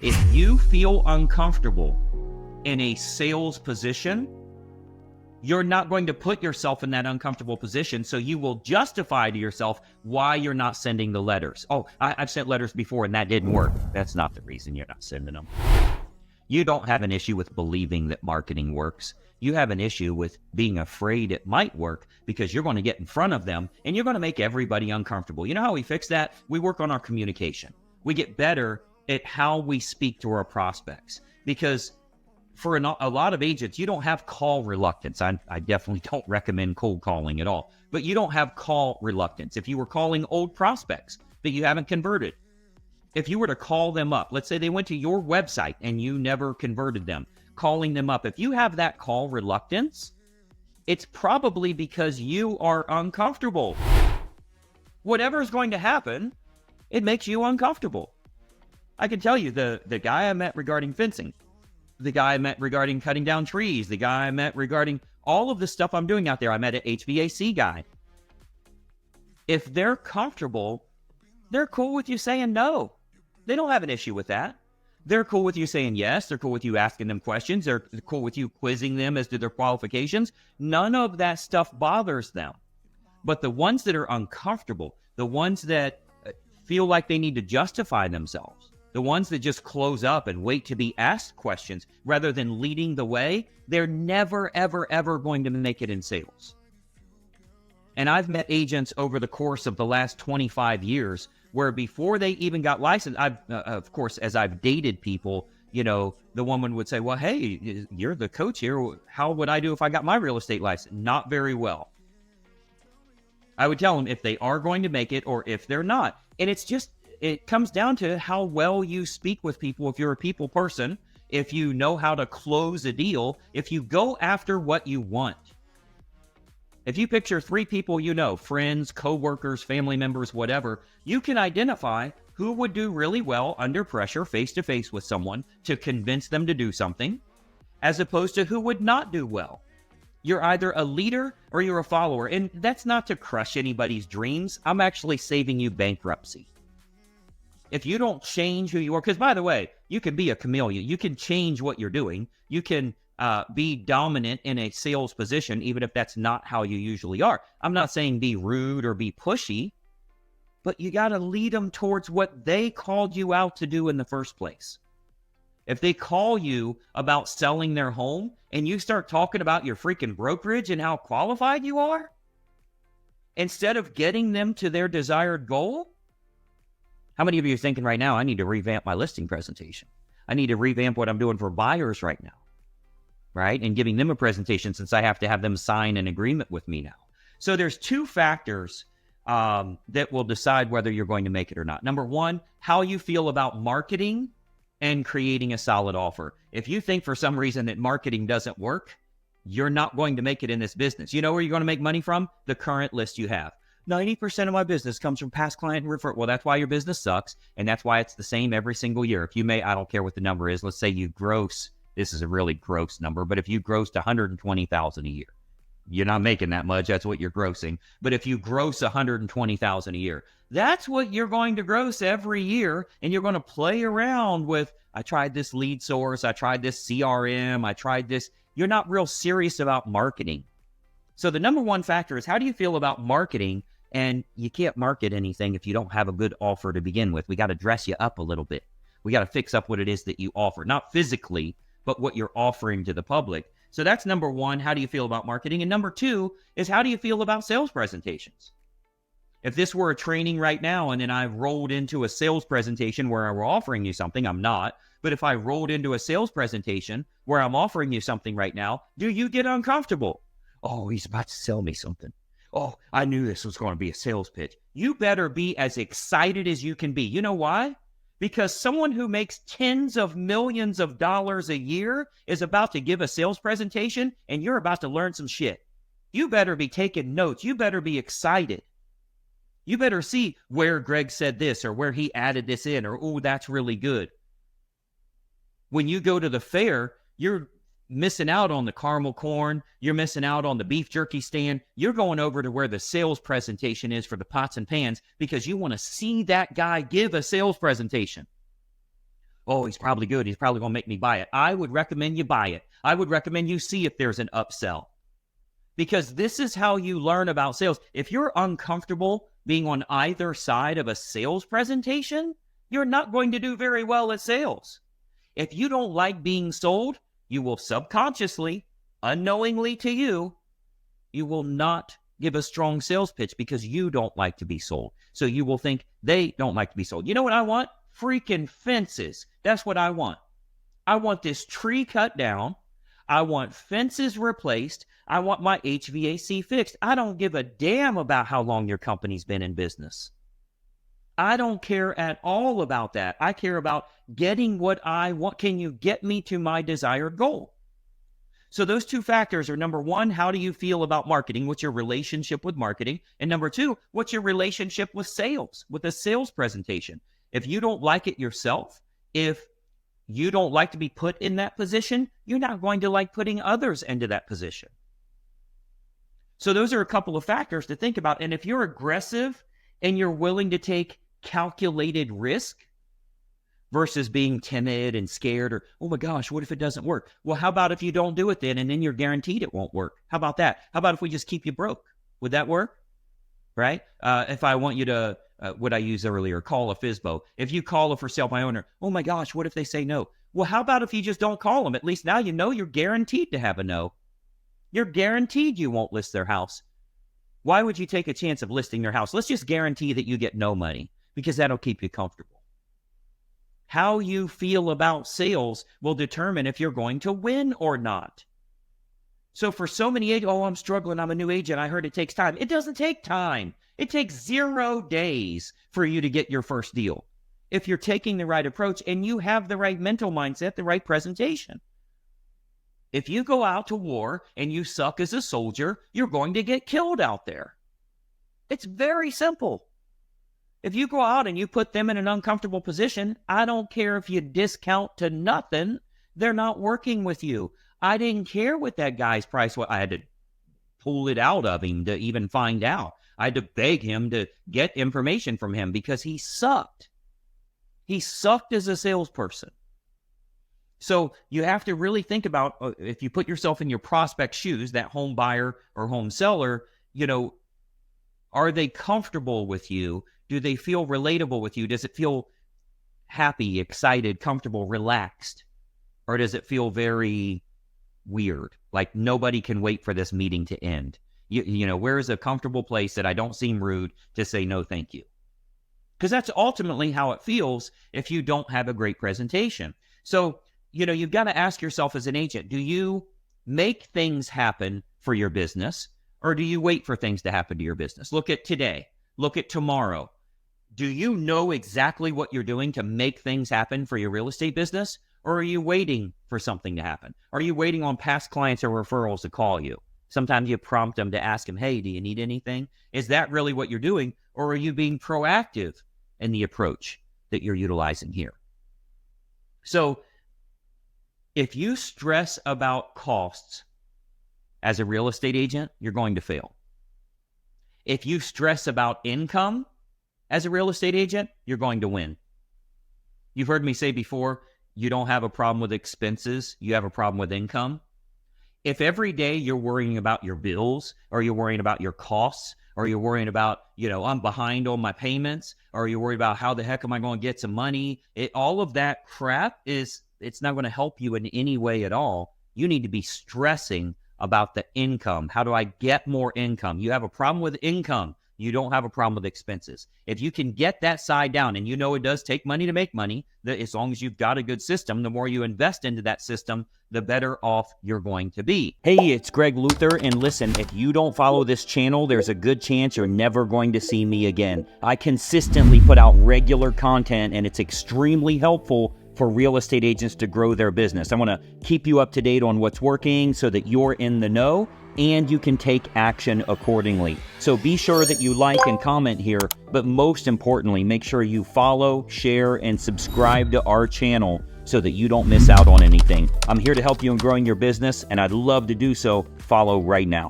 If you feel uncomfortable in a sales position, you're not going to put yourself in that uncomfortable position, so you will justify to yourself why you're not sending the letters. Oh, I've sent letters before and that didn't work. That's not the reason you're not sending them. You don't have an issue with believing that marketing works. You have an issue with being afraid it might work because you're going to get in front of them and you're going to make everybody uncomfortable. You know how we fix that? We work on our communication. We get better at how we speak to our prospects, because for a lot of agents, you don't have call reluctance. I definitely don't recommend cold calling at all, but you don't have call reluctance. If you were calling old prospects that you haven't converted, if you were to call them up, let's say they went to your website and you never converted them, calling them up, if you have that call reluctance, it's probably because you are uncomfortable. Whatever is going to happen, it makes you uncomfortable. I can tell you the guy I met regarding fencing, the guy I met regarding cutting down trees, the guy I met regarding all of the stuff I'm doing out there. I met an HVAC guy. If they're comfortable, they're cool with you saying no. They don't have an issue with that. They're cool with you saying yes. They're cool with you asking them questions. They're cool with you quizzing them as to their qualifications. None of that stuff bothers them. But the ones that are uncomfortable, the ones that feel like they need to justify themselves, the ones that just close up and wait to be asked questions rather than leading the way, they're never, ever, ever going to make it in sales. And I've met agents over the course of the last 25 years where before they even got licensed, of course, as I've dated people, you know, the woman would say, well, hey, you're the coach here. How would I do if I got my real estate license? Not very well. I would tell them if they are going to make it or if they're not. And it comes down to how well you speak with people. If you're a people person, if you know how to close a deal, if you go after what you want. If you picture 3 people you know, friends, coworkers, family members, whatever, you can identify who would do really well under pressure face-to-face with someone to convince them to do something, as opposed to who would not do well. You're either a leader or you're a follower. And that's not to crush anybody's dreams. I'm actually saving you bankruptcy. If you don't change who you are, because by the way, you can be a chameleon. You can change what you're doing. You can be dominant in a sales position, even if that's not how you usually are. I'm not saying be rude or be pushy, but you got to lead them towards what they called you out to do in the first place. If they call you about selling their home and you start talking about your freaking brokerage and how qualified you are, instead of getting them to their desired goal, how many of you are thinking right now, I need to revamp my listing presentation? I need to revamp what I'm doing for buyers right now, right? And giving them a presentation since I have to have them sign an agreement with me now. So there's 2 factors that will decide whether you're going to make it or not. Number 1, how you feel about marketing and creating a solid offer. If you think for some reason that marketing doesn't work, you're not going to make it in this business. You know where you're going to make money from? The current list you have. 90% of my business comes from past client referral. Well, that's why your business sucks, and that's why it's the same every single year. If you may, I don't care what the number is. Let's say you gross, this is a really gross number, but if you grossed $120,000 a year, you're not making that much. That's what you're grossing. But if you gross $120,000 a year, that's what you're going to gross every year, and you're going to play around with, I tried this lead source, I tried this CRM, I tried this. You're not real serious about marketing. So the number 1 factor is how do you feel about marketing? And you can't market anything if you don't have a good offer to begin with. We got to dress you up a little bit. We got to fix up what it is that you offer, not physically, but what you're offering to the public. So that's number 1. How do you feel about marketing? And number 2 is how do you feel about sales presentations? If this were a training right now and then I rolled into a sales presentation where I were offering you something, I'm not. But if I rolled into a sales presentation where I'm offering you something right now, do you get uncomfortable? Oh, he's about to sell me something. Oh, I knew this was going to be a sales pitch. You better be as excited as you can be. You know why? Because someone who makes tens of millions of dollars a year is about to give a sales presentation and you're about to learn some shit. You better be taking notes. You better be excited. You better see where Greg said this or where he added this in or, oh, that's really good. When you go to the fair, you're missing out on the caramel corn. You're missing out on the beef jerky stand. You're going over to where the sales presentation is for the pots and pans because you want to see that guy give a sales presentation. oh, he's probably good. He's probably going to make me buy it. I would recommend you buy it. I would recommend you see if there's an upsell, because this is how you learn about sales. If you're uncomfortable being on either side of a sales presentation, you're not going to do very well at sales. If you don't like being sold, you will subconsciously, unknowingly to you, you will not give a strong sales pitch because you don't like to be sold. So you will think they don't like to be sold. You know what I want? Freaking fences. That's what I want. I want this tree cut down. I want fences replaced. I want my HVAC fixed. I don't give a damn about how long your company's been in business. I don't care at all about that. I care about getting what I want. Can you get me to my desired goal? So those two factors are, number one, how do you feel about marketing? What's your relationship with marketing? And number two, what's your relationship with sales, with a sales presentation? If you don't like it yourself, if you don't like to be put in that position, you're not going to like putting others into that position. So those are a couple of factors to think about. And if you're aggressive and you're willing to take calculated risk versus being timid and scared, or, oh my gosh, what if it doesn't work? Well, how about if you don't do it then, and then you're guaranteed it won't work? How about that? How about if we just keep you broke? Would that work? Right? If I want you to, what I used earlier, call a FSBO. If you call a for sale by owner, oh my gosh, what if they say no? Well, how about if you just don't call them? At least now you know you're guaranteed to have a no. You're guaranteed you won't list their house. Why would you take a chance of listing their house? Let's just guarantee that you get no money, because that'll keep you comfortable. How you feel about sales will determine if you're going to win or not. So for so many agents, oh, I'm struggling, I'm a new agent, I heard it takes time. It doesn't take time. It takes 0 days for you to get your first deal, if you're taking the right approach and you have the right mental mindset, the right presentation. If you go out to war and you suck as a soldier, you're going to get killed out there. It's very simple. If you go out and you put them in an uncomfortable position, I don't care if you discount to nothing, they're not working with you. I didn't care what that guy's price was. I had to pull it out of him to even find out. I had to beg him to get information from him because he sucked. He sucked as a salesperson. So you have to really think about, if you put yourself in your prospect's shoes, that home buyer or home seller, are they comfortable with you? Do they feel relatable with you? Does it feel happy, excited, comfortable, relaxed? Or does it feel very weird? Like nobody can wait for this meeting to end. Where is a comfortable place that I don't seem rude to say no, thank you? Because that's ultimately how it feels if you don't have a great presentation. So, you've got to ask yourself as an agent, do you make things happen for your business, or do you wait for things to happen to your business? Look at today. Look at tomorrow. Do you know exactly what you're doing to make things happen for your real estate business? Or are you waiting for something to happen? Are you waiting on past clients or referrals to call you? Sometimes you prompt them to ask them, hey, do you need anything? Is that really what you're doing? Or are you being proactive in the approach that you're utilizing here? So if you stress about costs as a real estate agent, you're going to fail. If you stress about income as a real estate agent, you're going to win. You've heard me say before, you don't have a problem with expenses, you have a problem with income. If every day you're worrying about your bills, or you're worrying about your costs, or you're worrying about, I'm behind on my payments, or you're worried about how the heck am I going to get some money, all of that crap it's not going to help you in any way at all. You need to be stressing about the income. How do I get more income? You have a problem with income. You don't have a problem with expenses. If you can get that side down, and it does take money to make money, as long as you've got a good system, the more you invest into that system, the better off you're going to be. Hey, it's Greg Luther, and listen, if you don't follow this channel, there's a good chance you're never going to see me again. I consistently put out regular content, and it's extremely helpful for real estate agents to grow their business. I want to keep you up to date on what's working so that you're in the know and you can take action accordingly. So be sure that you like and comment here, but most importantly, make sure you follow, share, and subscribe to our channel so that you don't miss out on anything. I'm here to help you in growing your business, and I'd love to do so. Follow right now.